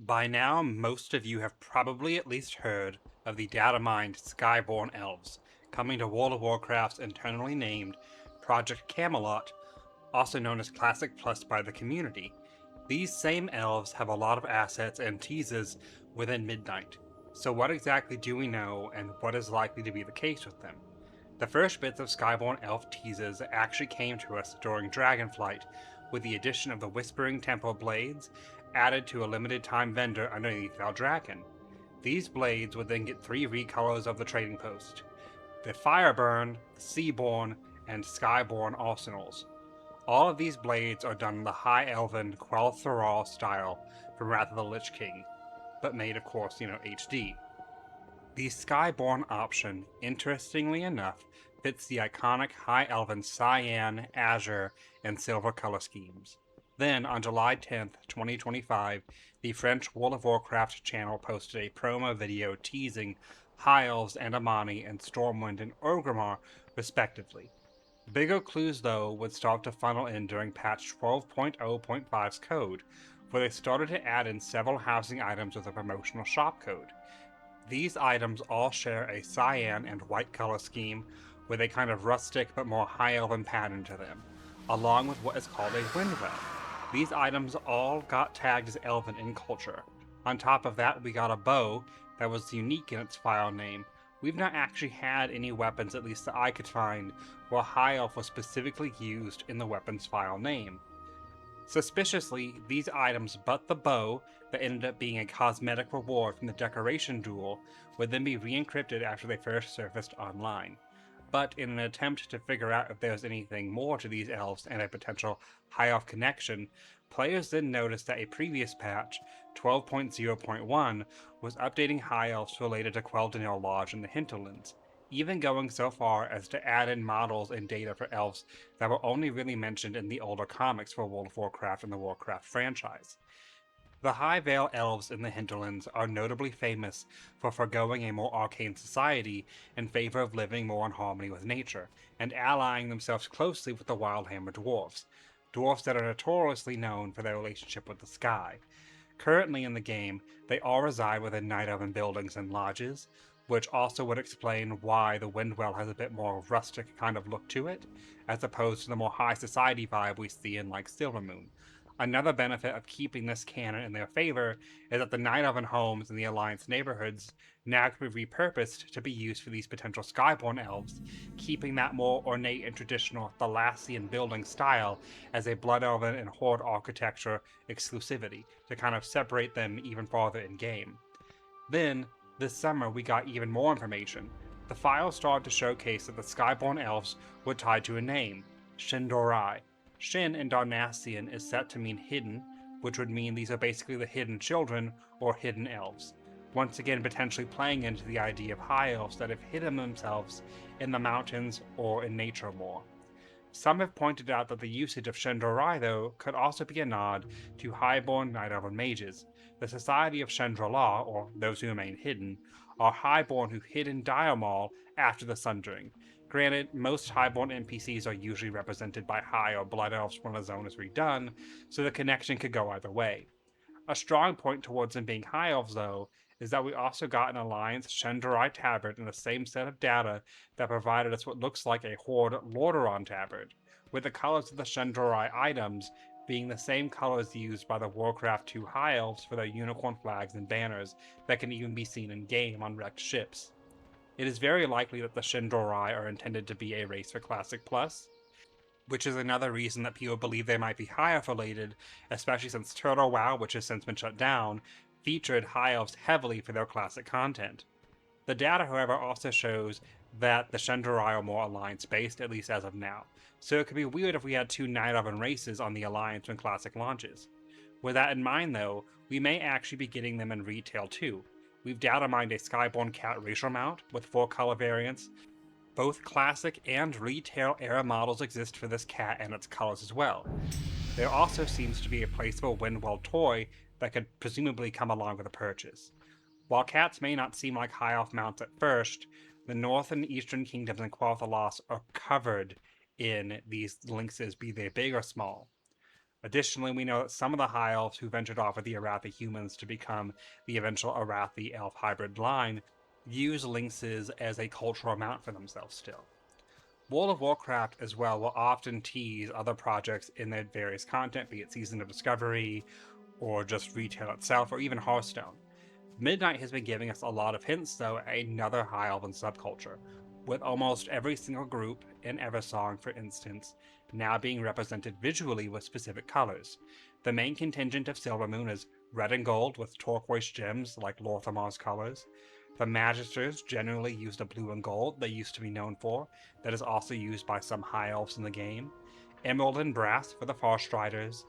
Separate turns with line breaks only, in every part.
By now, most of you have probably at least heard of the Datamined Skyborne Elves, coming to World of Warcraft's internally named Project Camelot, also known as Classic Plus by the community. These same elves have a lot of assets and teases within Midnight. So what exactly do we know, and what is likely to be the case with them? The first bits of Skyborne Elf teases actually came to us during Dragonflight, with the addition of the Whispering Temple blades added to a limited time vendor underneath Valdrakken. These blades would then get 3 recolors of the trading post: the Fireburn, Seaborn, and Skyborne arsenals. All of these blades are done in the High Elven Quel'Tharal style from Wrath of the Lich King, but made, of course, HD. The Skyborne option, interestingly enough, fits the iconic High Elven cyan, azure, and silver color schemes. Then, on July 10th, 2025, the French World of Warcraft channel posted a promo video teasing High Elves and Amani and Stormwind and Orgrimmar, respectively. Bigger clues, though, would start to funnel in during patch 12.0.5's code, where they started to add in several housing items with a promotional shop code. These items all share a cyan and white color scheme with a kind of rustic but more high elven pattern to them, along with what is called a windwell. These items all got tagged as elven in culture. On top of that, we got a bow that was unique in its file name. We've not actually had any weapons, at least that I could find, where high elf was specifically used in the weapon's file name. Suspiciously, these items, but the bow, that ended up being a cosmetic reward from the decoration duel, would then be re-encrypted after they first surfaced online. But in an attempt to figure out if there was anything more to these elves and a potential high elf connection, players then noticed that a previous patch, 12.0.1, was updating high elves related to Quel'Danil Lodge in the Hinterlands, even going so far as to add in models and data for elves that were only really mentioned in the older comics for World of Warcraft and the Warcraft franchise. The Highvale elves in the Hinterlands are notably famous for foregoing a more arcane society in favor of living more in harmony with nature, and allying themselves closely with the Wildhammer dwarves, dwarves that are notoriously known for their relationship with the sky. Currently in the game, they all reside within Night Elven buildings and lodges, which also would explain why the Windwell has a bit more rustic kind of look to it, as opposed to the more high society vibe we see in like Silvermoon. Another benefit of keeping this canon in their favor is that the Night Elven homes in the Alliance neighborhoods now can be repurposed to be used for these potential Skyborne elves, keeping that more ornate and traditional Thalassian building style as a Blood Elven and Horde architecture exclusivity to kind of separate them even farther in game. Then, this summer, we got even more information. The file started to showcase that the Skyborne elves were tied to a name, Shen'dorei. Shin in Darnassian is set to mean hidden, which would mean these are basically the hidden children or hidden elves. Once again, potentially playing into the idea of high elves that have hidden themselves in the mountains or in nature more. Some have pointed out that the usage of Shen'dorei, though, could also be a nod to highborn Night Elven mages. The Society of Chandrila, or those who remain hidden, are highborn who hid in Diamal after the Sundering. Granted, most highborn NPCs are usually represented by High or Blood Elves when a zone is redone, so the connection could go either way. A strong point towards them being High Elves, though, is that we also got an Alliance Shen'dorei Tabard in the same set of data that provided us what looks like a Horde Lorderon Tabard, with the colors of the Shen'dorei items being the same colors used by the Warcraft 2 High Elves for their unicorn flags and banners that can even be seen in game on wrecked ships. It is very likely that the Shen'dorei are intended to be a race for Classic Plus, which is another reason that people believe they might be High Elf related, especially since Turtle WoW, which has since been shut down, featured High Elves heavily for their classic content. The data, however, also shows that the Shen'dorei are more Alliance-based, at least as of now, so it could be weird if we had two Night Elven races on the Alliance when Classic launches. With that in mind, though, we may actually be getting them in retail too. We've datamined a Skyborne Cat racial mount with 4 color variants. Both classic and retail era models exist for this cat and its colors as well. There also seems to be a placeable Windwell toy that could presumably come along with a purchase. While cats may not seem like high elf mounts at first, the North and Eastern Kingdoms and Quel'Thalas are covered in these lynxes, be they big or small. Additionally, we know that some of the High Elves who ventured off with the Arathi humans to become the eventual Arathi Elf hybrid line use lynxes as a cultural mount for themselves still. World of Warcraft as well will often tease other projects in their various content, be it Season of Discovery, or just retail itself, or even Hearthstone. Midnight has been giving us a lot of hints, though, at another High Elven subculture, with almost every single group in Eversong, for instance, now being represented visually with specific colors. The main contingent of Silvermoon is red and gold with turquoise gems like Lorthamar's colors. The Magisters generally use the blue and gold they used to be known for, that is also used by some High Elves in the game. Emerald and brass for the Farstriders,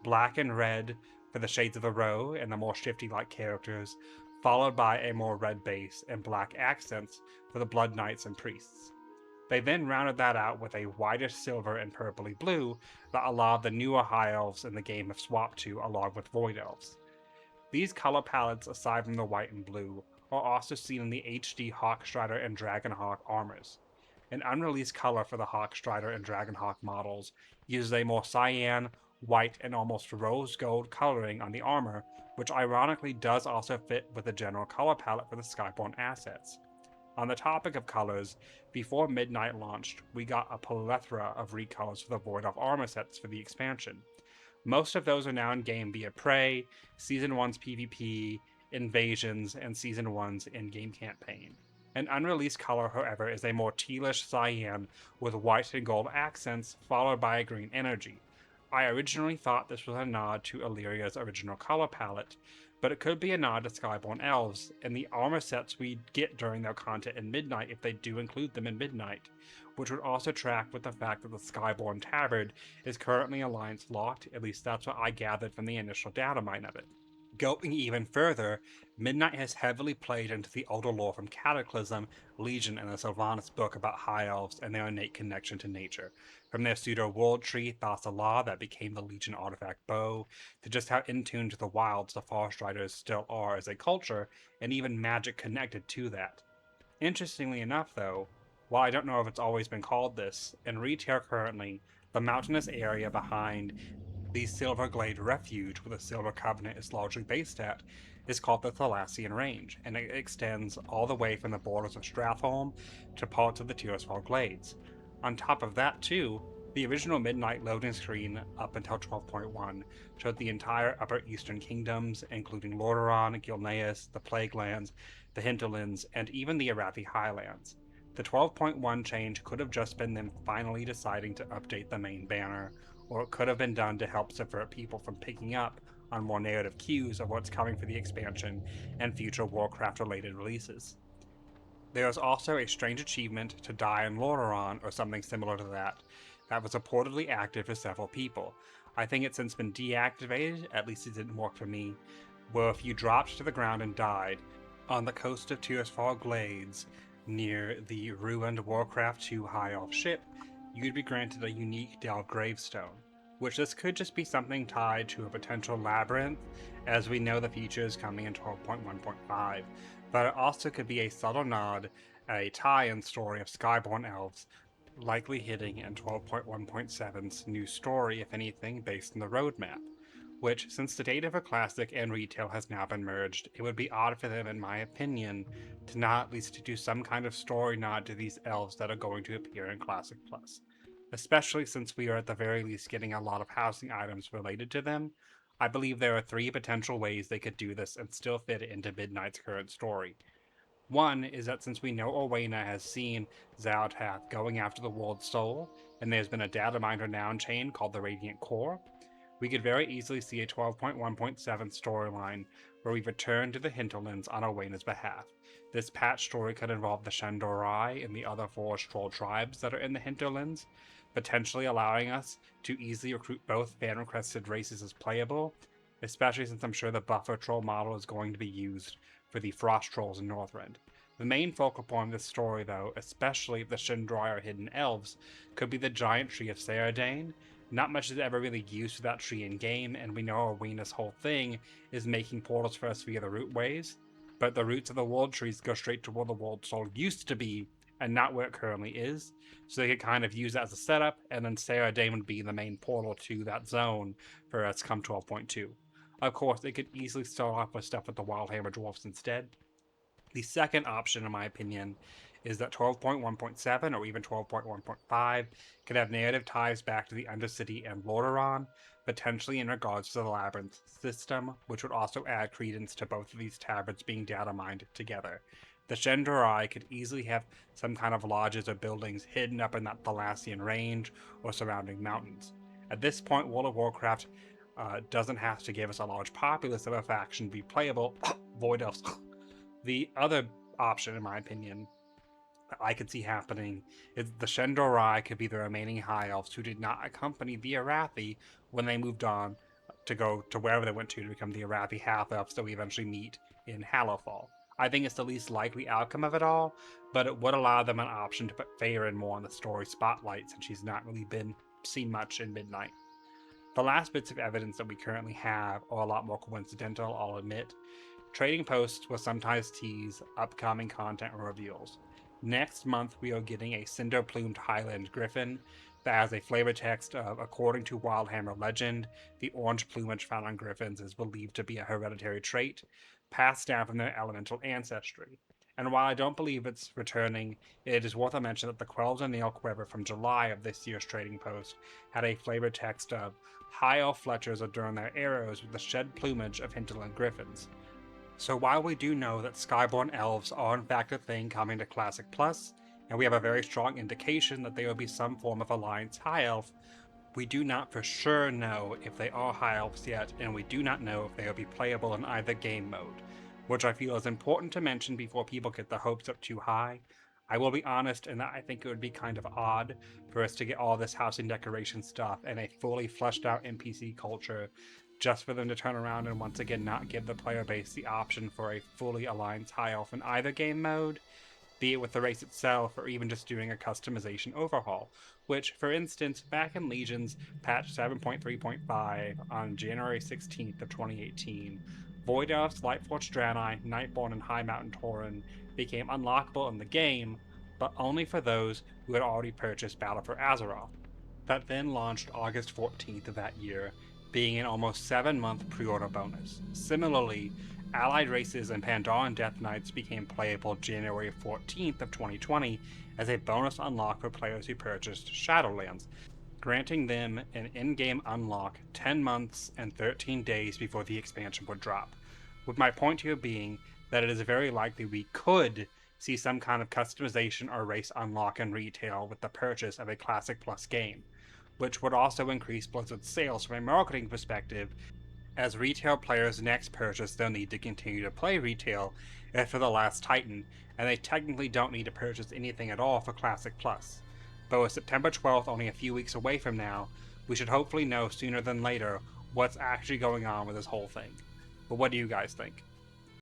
black and red for the Shades of the Row and the more shifty-like characters, followed by a more red base and black accents for the Blood Knights and Priests. They then rounded that out with a whitish silver and purpley blue that a lot of the newer High Elves in the game have swapped to along with Void Elves. These color palettes, aside from the white and blue, are also seen in the HD Hawkstrider and Dragonhawk armors. An unreleased color for the Hawkstrider and Dragonhawk models uses a more cyan, white, and almost rose gold coloring on the armor, which ironically does also fit with the general color palette for the Skyborne assets. On the topic of colors, before Midnight launched, we got a plethora of recolors for the Void Elf armor sets for the expansion. Most of those are now in game via Prey, Season 1's PvP, Invasions, and Season 1's in-game campaign. An unreleased color, however, is a more tealish cyan with white and gold accents, followed by a green energy. I originally thought this was a nod to Illyria's original color palette, but it could be a nod to Skyborne Elves, and the armor sets we get during their content in Midnight if they do include them in Midnight, which would also track with the fact that the Skyborne Tabard is currently alliance locked, at least that's what I gathered from the initial datamine of it. Going even further, Midnight has heavily played into the older lore from Cataclysm, Legion, and the Sylvanas book about High Elves and their innate connection to nature. From their pseudo-world tree, Thassalah, that became the Legion artifact bow, to just how in tune to the wilds the Farstriders still are as a culture, and even magic connected to that. Interestingly enough, though, while I don't know if it's always been called this, in retail currently, the mountainous area behind the Silverglade Refuge, where the Silver Covenant is largely based at, is called the Thalassian Range, and it extends all the way from the borders of Stratholme to parts of the Tirisfal Glades. On top of that, too, the original Midnight loading screen up until 12.1 showed the entire Upper Eastern Kingdoms, including Lorderon, Gilneas, the Plaguelands, the Hinterlands, and even the Arathi Highlands. The 12.1 change could have just been them finally deciding to update the main banner, or it could have been done to help subvert people from picking up on more narrative cues of what's coming for the expansion and future Warcraft-related releases. There is also a strange achievement to die in Lorderon, or something similar to that was reportedly active for several people. I think it's since been deactivated, at least it didn't work for me, where if you dropped to the ground and died on the coast of Tirisfal Glades, near the ruined Warcraft 2 High Elf ship, you'd be granted a unique Delve gravestone, which this could just be something tied to a potential labyrinth, as we know the feature is coming in 12.1.5, but it also could be a subtle nod at a tie-in story of Skyborne Elves, likely hitting in 12.1.7's new story, if anything, based on the roadmap. Which, since the data for Classic and Retail has now been merged, it would be odd for them, in my opinion, to not at least do some kind of story nod to these elves that are going to appear in Classic Plus. Especially since we are at the very least getting a lot of housing items related to them, I believe there are three potential ways they could do this and still fit it into Midnight's current story. One is that since we know Orwena has seen Zalatath going after the World Soul, and there's been a dataminder noun chain called the Radiant Core, we could very easily see a 12.1.7 storyline where we return to the Hinterlands on Orwena's behalf. This patch story could involve the Shen'dorei and the other forest troll tribes that are in the Hinterlands, potentially allowing us to easily recruit both fan-requested races as playable, especially since I'm sure the buffer troll model is going to be used for the frost trolls in Northrend. The main focal point of this story, though, especially if the Shen'dorei are hidden elves, could be the giant tree of Saradane. Not much is ever really used for that tree in game, and we know Orwena's whole thing is making portals for us via the root ways, but the roots of the world trees go straight to where the world soul used to be, and not where it currently is, so they could kind of use that as a setup, and then Sarah Dane would be the main portal to that zone for us come 12.2. Of course, they could easily start off with stuff with the Wildhammer Dwarfs instead. The second option, in my opinion, is that 12.1.7 or even 12.1.5 could have narrative ties back to the Undercity and Lorderon, potentially in regards to the Labyrinth system, which would also add credence to both of these tabards being data mined together. The Shen'dorei could easily have some kind of lodges or buildings hidden up in that Thalassian range or surrounding mountains. At this point, World of Warcraft doesn't have to give us a large populace of a faction to be playable. Void Elves. The other option, in my opinion, that I could see happening is the Shen'dorei could be the remaining High Elves who did not accompany the Arathi when they moved on to go to wherever they went to become the Arathi half-elves that we eventually meet in Hallowfall. I think it's the least likely outcome of it all, but it would allow them an option to put Faerun more on the story spotlight since she's not really been seen much in Midnight. The last bits of evidence that we currently have are a lot more coincidental, I'll admit. Trading posts will sometimes tease upcoming content and reveals. Next month, we are getting a cinder-plumed Highland Griffin that has a flavor text of, according to Wildhammer legend, the orange plumage found on griffins is believed to be a hereditary trait, passed down from their elemental ancestry. And while I don't believe it's returning, it is worth a mention that the Quells and Nail Quiver from July of this year's trading post had a flavor text of, High Elf Fletchers adorn their arrows with the shed plumage of hinterland griffins. So while we do know that Skyborne Elves are in fact a thing coming to Classic Plus, and we have a very strong indication that they will be some form of Alliance High Elf, we do not for sure know if they are High Elves yet, and we do not know if they will be playable in either game mode, which I feel is important to mention before people get their hopes up too high. I will be honest in that I think it would be kind of odd for us to get all this house and decoration stuff and a fully fleshed out NPC culture just for them to turn around and once again not give the player base the option for a fully Alliance High Elf in either game mode, be it with the race itself or even just doing a customization overhaul, which, for instance, back in Legion's patch 7.3.5 on January 16th of 2018, Void Elves, Lightforged Draenei, Nightborne, and High Mountain Tauren became unlockable in the game, but only for those who had already purchased Battle for Azeroth. That then launched August 14th of that year, being an almost 7-month pre-order bonus. Similarly, allied races and Pandaren Death Knights became playable January 14th of 2020 as a bonus unlock for players who purchased Shadowlands, granting them an in-game unlock 10 months and 13 days before the expansion would drop. With my point here being that it is very likely we could see some kind of customization or race unlock in retail with the purchase of a Classic Plus game, which would also increase Blizzard's sales from a marketing perspective, as retail players' next purchase they'll need to continue to play retail after the last Titan, and they technically don't need to purchase anything at all for Classic Plus. But with September 12th only a few weeks away from now, we should hopefully know sooner than later what's actually going on with this whole thing. But what do you guys think?